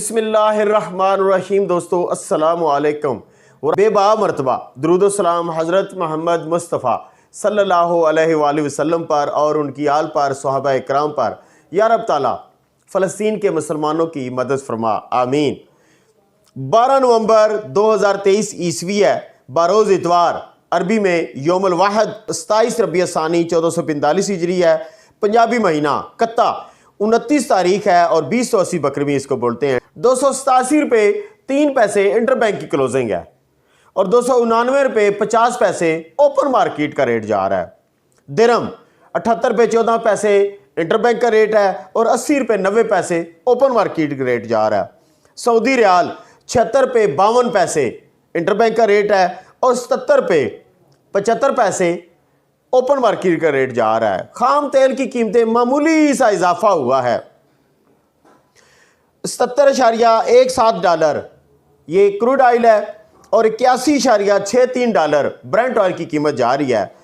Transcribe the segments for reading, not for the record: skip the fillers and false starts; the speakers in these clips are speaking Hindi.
बिस्मिल्लाहिर्रहमानिर्रहीम। दोस्तों अस्सलामु अलैकुम व बेबा मरतबा दुरूद सलाम हज़रत मोहम्मद मुस्तफ़ा सल्लल्लाहु अलैहि वसल्लम पर और उनकी आल पर, सहाबा इकराम पर। या रब ताला फ़लस्तीन के मुसलमानों की मदद फरमा, आमीन। 12 नवंबर 2023 ईस्वी है, बारोज़ इतवार, अरबी में यौमुल वाहिद 27 रबीउ सानी 1445 हिजरी है। पंजाबी महीना कत्ता 29 तारीख है और 2080 बकरवी इसको बोलते हैं। 287 रुपये 3 पैसे इंटरबैंक की क्लोजिंग है और 299 रुपये 50 पैसे ओपन मार्केट का रेट जा रहा है। दिरहम 78 रुपये 14 पैसे इंटरबैंक का रेट है और 80 रुपये 90 पैसे ओपन मार्केट का रेट जा रहा है। सऊदी रियाल 76 रुपये 52 पैसे इंटरबैंक का रेट है और 77 रुपये 75 पैसे ओपन मार्केट का रेट जा रहा है। खाम तेल की कीमतें मामूली सा इजाफा हुआ है, 77.17 डॉलर ये क्रूड ऑयल है और 81.63 डॉलर ब्रेंट ऑयल की कीमत जा रही है।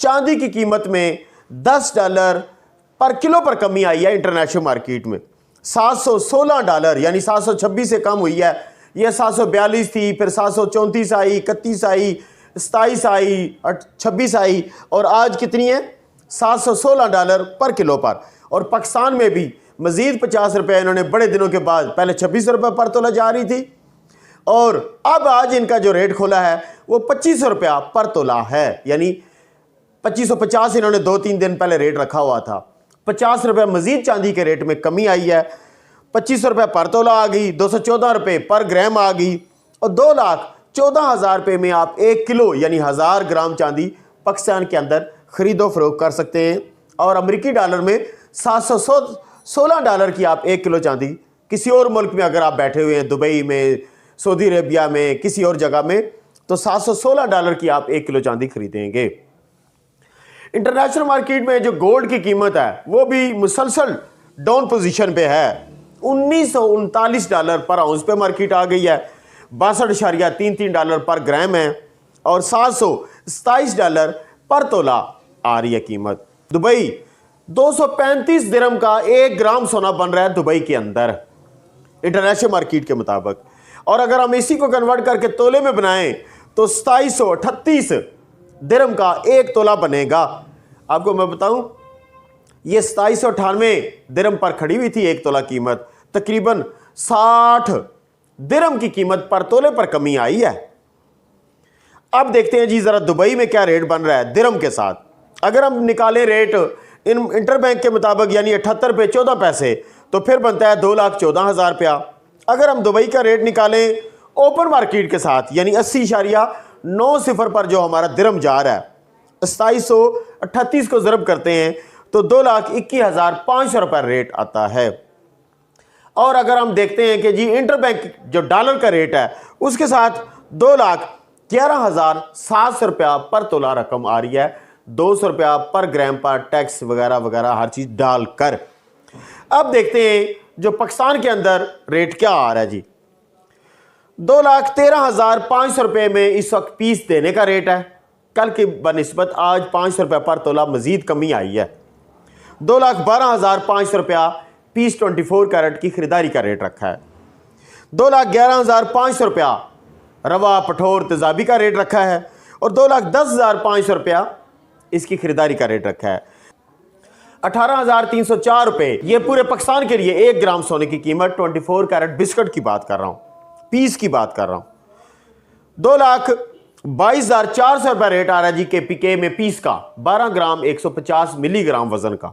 चांदी की कीमत में $10 पर किलो पर कमी आई है इंटरनेशनल मार्केट में। 716 डॉलर यानी 726 से कम हुई है। यह 742 थी, फिर 734 आई, 31 आई, 27 आई, 26 आई और आज कितनी है? 716 डॉलर पर किलो पर। और पाकिस्तान में भी मजीद 50 रुपये इन्होंने बड़े दिनों के बाद, पहले 26 रुपये पर तोला जा रही थी और अब आज इनका जो रेट खोला है वो 2500 रुपया पर तोला है, यानी 2550 इन्होंने 2-3 दिन पहले रेट रखा हुआ था। 50 रुपये मजीद चांदी के रेट में कमी आई है, 2500 रुपये पर तोला आ गई, 214 रुपये पर ग्राम आ गई और 2,14,000 रुपये में आप 1 किलो यानी 1000 ग्राम चांदी पाकिस्तान के अंदर खरीदो फरोख्त कर सकते हैं। और अमेरिकी डॉलर में 716 डॉलर की आप 1 किलो चांदी किसी और मुल्क में अगर आप बैठे हुए हैं, दुबई में, सऊदी अरेबिया में, किसी और जगह में, तो 716 डॉलर की आप 1 किलो चांदी खरीदेंगे। इंटरनेशनल मार्केट में जो गोल्ड की कीमत है वो भी मुसलसल डाउन पोजीशन पे है। 1939 डॉलर पर आउंस पे मार्केट आ गई है। 62.33 डॉलर पर ग्राम है और 727 डॉलर पर तोला आ रही है कीमत। दुबई 235 दिरहम का 1 ग्राम सोना बन रहा है दुबई के अंदर इंटरनेशनल मार्केट के मुताबिक। और अगर हम इसी को कन्वर्ट करके तोले में बनाएं तो 2738 दिरहम का 1 तोला बनेगा। आपको मैं बताऊं, ये 2798 दिरहम पर खड़ी हुई थी 1 तोला कीमत। तकरीबन 60 दिरहम की कीमत पर तोले पर कमी आई है। अब देखते हैं जी जरा दुबई में क्या रेट बन रहा है दिरहम के साथ। अगर हम निकालें रेट इन इंटरबैंक के मुताबिक यानी 78 रुपये 14 पैसे, तो फिर बनता है 2,14,000 रुपया। अगर हम दुबई का रेट निकालें ओपन मार्केट के साथ यानी 80.90 पर जो हमारा दिरहम जा रहा है, 2738 को ज़रब करते हैं तो 2,21,500 रुपये रेट आता है। और अगर हम देखते हैं कि जी इंटरबैंक जो डॉलर का रेट है उसके साथ 2,11,700 रुपया पर तोला रकम आ रही है, 200 रुपया पर ग्राम पर टैक्स वगैरह वगैरह हर चीज़ डालकर। अब देखते हैं जो पाकिस्तान के अंदर रेट क्या आ रहा है जी। 2,13,500 रुपये में इस वक्त पीस देने का रेट है। कल की बनिस्बत आज 500 रुपये पर तोला मजीद कमी आई है। 2,12,500 रुपया पीस 24 कैरेट की खरीदारी का रेट रखा है। 2,11,500 रुपया रवा पठोर तेजाबी का रेट रखा है और 2,10,500 रुपया इसकी खरीदारी का रेट रखा है। 18,304 रुपये ये पूरे पाकिस्तान के लिए 1 ग्राम सोने की कीमत। 24 कैरेट बिस्कुट की बात कर रहा हूं, पीस की बात कर रहा हूं। 2,22,400 रुपये रेट आ रहा है जी KPK में पीस का, 12 ग्राम 150 मिलीग्राम वजन का।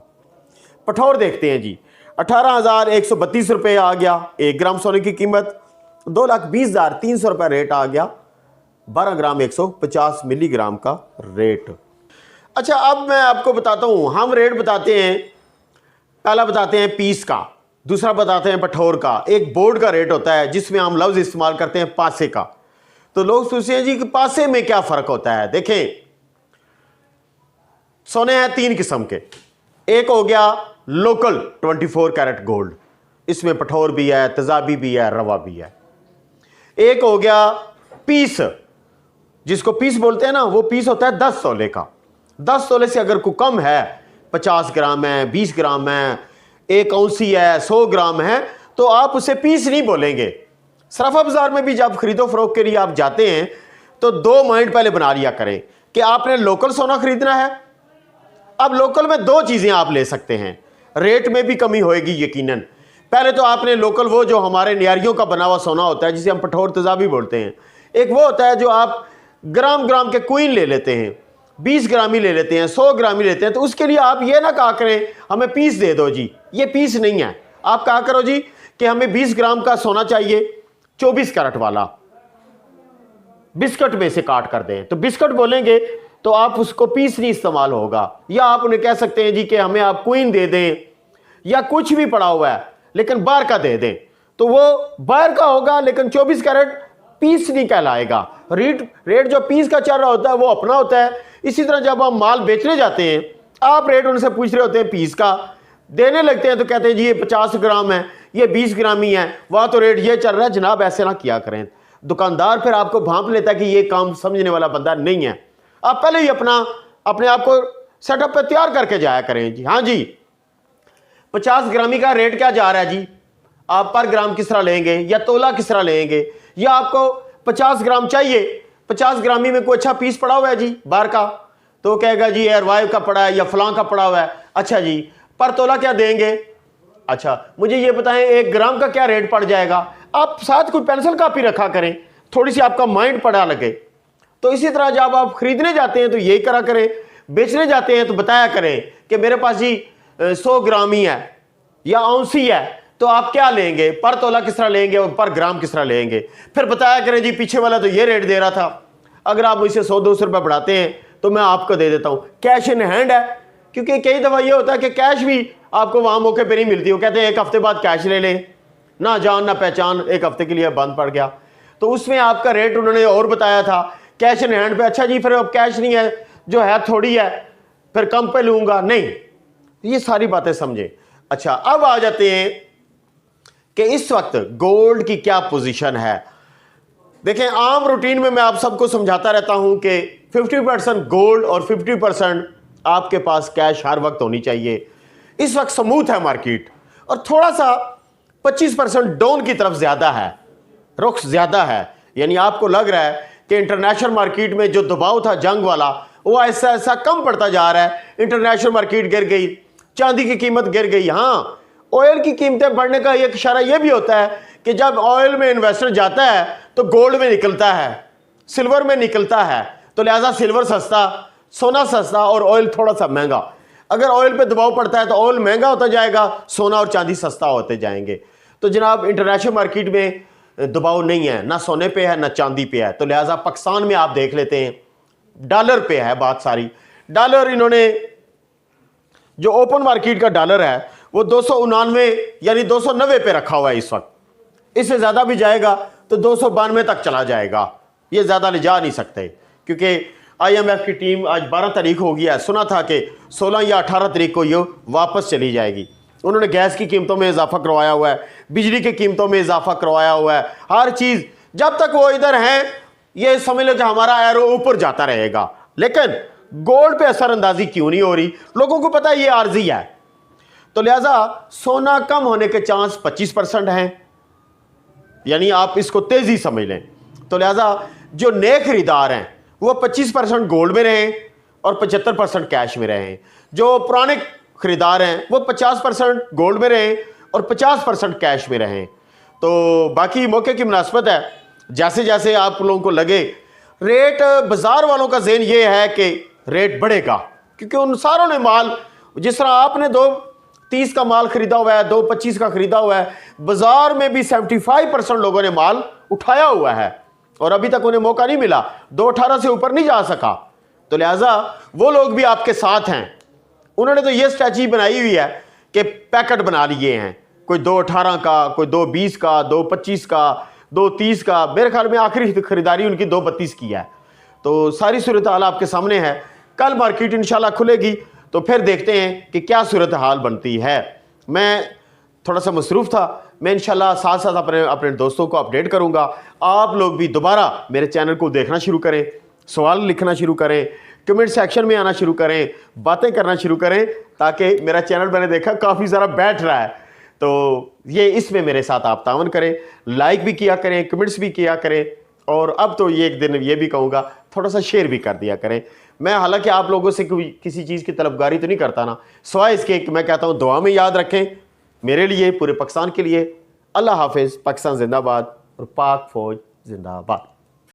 पठौर देखते हैं जी, 18,132 रुपये आ गया 1 ग्राम सोने की कीमत। 2,20,300 रुपये रेट आ गया 12 ग्राम 150 मिलीग्राम का रेट। अच्छा, अब मैं आपको बताता हूं, हम रेट बताते हैं, पहला बताते हैं पीस का, दूसरा बताते हैं पठौर का। एक बोर्ड का रेट होता है जिसमें हम लफ्ज इस्तेमाल करते हैं पासे का। तो लोग सोचते हैं जी कि पासे में क्या फर्क होता है। देखें, सोने हैं 3 किस्म के। एक हो गया लोकल 24 कैरेट गोल्ड, इसमें पठौर भी है, तेजाबी भी है, रवा भी है। एक हो गया पीस, जिसको पीस बोलते हैं ना, वो पीस होता है 10 तोले का। 10 तोले से अगर कोई कम है, 50 ग्राम है, 20 ग्राम है, 1 औंसी है, 100 ग्राम है, तो आप उसे पीस नहीं बोलेंगे। सराफा बाजार में भी जब खरीदो फरोख्त के लिए आप जाते हैं तो 2 माइंड पहले बना लिया करें कि आपने लोकल सोना खरीदना है। अब लोकल में 2 चीज़ें आप ले सकते हैं, रेट में भी कमी होएगी यकीनन। पहले तो आपने लोकल वो जो हमारे न्यारियों का बना हुआ सोना होता है जिसे हम पठौर तेजाबी बोलते हैं, एक वो होता है जो आप ग्राम ग्राम के क्वीन ले लेते हैं, 20 ग्राम ही ले लेते हैं, 100 ग्राम ही लेते हैं। तो उसके लिए आप ये ना कहा करें हमें पीस दे दो जी, ये पीस नहीं है। आप कहा करो जी कि हमें 20 ग्राम का सोना चाहिए 24 कैरेट वाला, बिस्कट में से काट कर दें। तो बिस्कट बोलेंगे तो आप उसको पीस नहीं इस्तेमाल होगा। या आप उन्हें कह सकते हैं जी कि हमें आप क्वीन दे दें या कुछ भी पड़ा हुआ है लेकिन बाहर का दे दें, तो वो बाहर का होगा लेकिन 24 कैरेट पीस नहीं कहलाएगा। रेट जो पीस का चल रहा होता है वो अपना होता है। इसी तरह जब हम माल बेचने जाते हैं, आप रेट उनसे पूछ रहे होते हैं पीस का, देने लगते हैं तो कहते हैं जी ये 50 ग्राम है, ये 20 ग्राम ही है, वहाँ तो रेट ये चल रहा है। जनाब ऐसे ना किया करें, दुकानदार फिर आपको भांप लेता है कि ये काम समझने वाला बंदा नहीं है। आप पहले ही अपने आप को सेटअप पे तैयार करके जाया करें जी। हाँ जी 50 ग्रामी का रेट क्या जा रहा है जी, आप पर ग्राम किस तरह लेंगे या तोला किस तरह लेंगे, या आपको 50 ग्राम चाहिए, 50 ग्रामी में कोई अच्छा पीस पड़ा हुआ है जी बाहर का, तो कहेगा जी एयरवाइव का पड़ा है या फलां का पड़ा हुआ है। अच्छा जी पर तोला क्या देंगे, अच्छा मुझे ये बताएं 1 ग्राम का क्या रेट पड़ जाएगा। आप साथ कोई पेंसिल कापी रखा करें, थोड़ी सी आपका माइंड पड़ा लगे। तो इसी तरह जब आप खरीदने जाते हैं तो यही करा करें, बेचने जाते हैं तो बताया करें कि मेरे पास जी 100 ग्राम ही है या औंस ही है, तो आप क्या लेंगे, पर तोला किस तरह लेंगे और पर ग्राम किस तरह लेंगे। फिर बताया करें जी पीछे वाला तो ये रेट दे रहा था, अगर आप मुझसे 100-200 रुपये बढ़ाते हैं तो मैं आपको दे देता हूं, कैश इन हैंड है। क्योंकि कई दफ़ा ये होता है कि कैश भी आपको वहां मौके पर नहीं मिलती, वो कहते हैं 1 हफ्ते बाद कैश ले लें, ना जान ना पहचान, 1 हफ्ते के लिए बंद पड़ गया। तो उसमें आपका रेट उन्होंने और बताया था कैश इन हैंड पे। अच्छा जी फिर अब कैश नहीं है, जो है थोड़ी है, फिर कम पे लूंगा, नहीं। ये सारी बातें समझे। अच्छा अब आ जाते हैं कि इस वक्त गोल्ड की क्या पोजीशन है। देखें आम रूटीन में मैं आप सबको समझाता रहता हूं कि 50% गोल्ड और 50% आपके पास कैश हर वक्त होनी चाहिए। इस वक्त स्मूथ है मार्केट और थोड़ा सा 25% डाउन की तरफ ज्यादा है, रुख ज्यादा है। यानी आपको लग रहा है कि इंटरनेशनल मार्केट में जो दबाव था जंग वाला वो ऐसा ऐसा कम पड़ता जा रहा है। इंटरनेशनल मार्केट गिर गई, चांदी की कीमत गिर गई। हाँ ऑयल की कीमतें बढ़ने का एक इशारा यह भी होता है कि जब ऑयल में इन्वेस्टर जाता है तो गोल्ड में निकलता है, सिल्वर में निकलता है। तो लिहाजा सिल्वर सस्ता, सोना सस्ता और ऑयल थोड़ा सा महंगा। अगर ऑयल पे दबाव पड़ता है तो ऑयल महंगा होता जाएगा, सोना और चांदी सस्ता होते जाएंगे। तो जनाब इंटरनेशनल मार्केट में दबाव नहीं है, ना सोने पे है ना चांदी पे है। तो लिहाजा पाकिस्तान में आप देख लेते हैं डॉलर पे है बात सारी। डॉलर इन्होंने जो ओपन मार्केट का डॉलर है वो 299 यानी 290 पे रखा हुआ है इस वक्त। इससे ज्यादा भी जाएगा तो 292 तक चला जाएगा, ये ज्यादा ले जा नहीं सकते। क्योंकि IMF की टीम आज 12 तारीख हो गया है, सुना था कि 16 या 18 तारीख को ये वापस चली जाएगी। उन्होंने गैस की कीमतों में इजाफा करवाया हुआ है, बिजली की कीमतों में इजाफा करवाया हुआ है, हर चीज। जब तक वो इधर हैं ये समझ लो कि हमारा एरो ऊपर जाता रहेगा। लेकिन गोल्ड पे असरअंदाजी क्यों नहीं हो रही, लोगों को पता है ये आर्जी है। तो लिहाजा सोना कम होने के चांस 25% हैं, यानी आप इसको तेजी समझ लें। तो लिहाजा जो नए खरीदार हैं वो 25% गोल्ड में रहें और 75% कैश में रहें। जो पुराने खरीदार हैं वो 50% गोल्ड में रहें और 50% कैश में रहें। तो बाकी मौके की मुनासबत है, जैसे जैसे आप लोगों को लगे रेट, बाजार वालों का ज़हन ये है कि रेट बढ़ेगा क्योंकि उन सारों ने माल, जिस तरह आपने 230 का माल खरीदा हुआ है, 225 का खरीदा हुआ है, बाजार में भी 75% लोगों ने माल उठाया हुआ है और अभी तक उन्हें मौका नहीं मिला, 218 से ऊपर नहीं जा सका। तो लिहाजा वो लोग भी आपके साथ हैं। उन्होंने तो ये स्ट्रैटेजी बनाई हुई है कि पैकेट बना लिए हैं, कोई 218 का, कोई 220 का, 225 का, 230 का। मेरे ख्याल में आखिरी खरीदारी उनकी 232 की है। तो सारी सूरत हाल आपके सामने है। कल मार्केट इंशाल्लाह खुलेगी तो फिर देखते हैं कि क्या सूरत हाल बनती है। मैं थोड़ा सा मसरूफ़ था, मैं इंशाल्लाह साथ साथ अपने दोस्तों को अपडेट करूंगा। आप लोग भी दोबारा मेरे चैनल को देखना शुरू करें, सवाल लिखना शुरू करें, कमेंट सेक्शन में आना शुरू करें, बातें करना शुरू करें, ताकि मेरा चैनल मैंने देखा काफ़ी ज़रा बैठ रहा है। तो ये इसमें मेरे साथ आप तावन करें, लाइक भी किया करें, कमेंट्स भी किया करें, और अब तो ये एक दिन ये भी कहूँगा थोड़ा सा शेयर भी कर दिया करें। मैं हालांकि आप लोगों से कोई किसी चीज़ की तलबगारी तो नहीं करता ना, सिवाय इसके मैं कहता हूँ दुआ में याद रखें मेरे लिए, पूरे पाकिस्तान के लिए। अल्लाह हाफिज़। पाकिस्तान जिंदाबाद और पाक फौज जिंदाबाद।